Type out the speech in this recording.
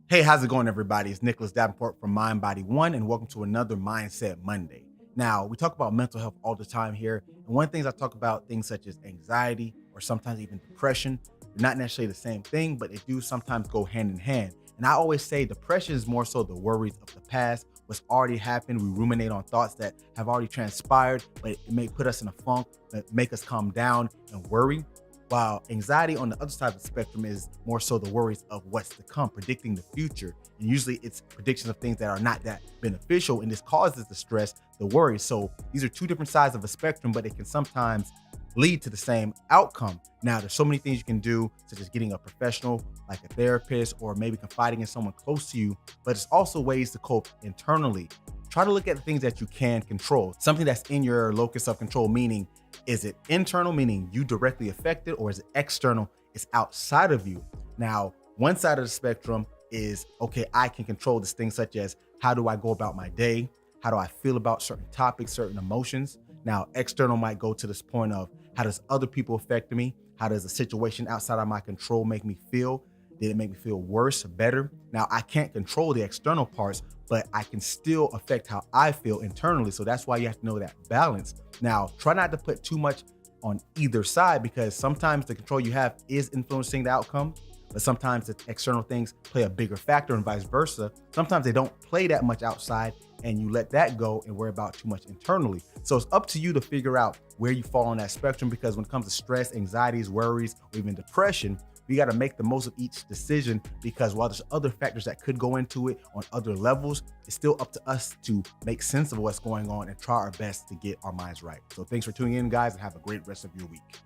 Hey, how's it going, everybody? It's Nicholas Davenport from Mind Body One, and welcome to another Mindset Monday. Now, we talk about mental health all the time here. And one of the things I talk about, things such as anxiety or sometimes even depression, they're not necessarily the same thing, but they do sometimes go hand in hand. And I always say depression is more so the worries of the past, what's already happened. We ruminate on thoughts that have already transpired, but it may put us in a funk, make us calm down and worry. While anxiety on the other side of the spectrum is more so the worries of what's to come, predicting the future. And usually it's predictions of things that are not that beneficial. And this causes the stress, the worry. So these are two different sides of a spectrum, but it can sometimes lead to the same outcome. Now, there's so many things you can do, such as getting a professional like a therapist or maybe confiding in someone close to you, but it's also ways to cope internally. Try to look at the things that you can control, something that's in your locus of control, meaning is it internal, meaning you directly affected, or is it external? It's outside of you. Now, one side of the spectrum is okay, I can control this thing, such as how do I go about my day? How do I feel about certain topics, certain emotions? Now, external might go to this point of how does other people affect me? How does a situation outside of my control make me feel? Did it make me feel worse, better? Now, I can't control the external parts, but I can still affect how I feel internally. So that's why you have to know that balance. Now, try not to put too much on either side, because sometimes the control you have is influencing the outcome, but sometimes the external things play a bigger factor and vice versa. Sometimes they don't play that much outside and you let that go and worry about too much internally. So it's up to you to figure out where you fall on that spectrum, because when it comes to stress, anxieties, worries, or even depression, we got to make the most of each decision, because while there's other factors that could go into it on other levels, it's still up to us to make sense of what's going on and try our best to get our minds right. So thanks for tuning in, guys, and have a great rest of your week.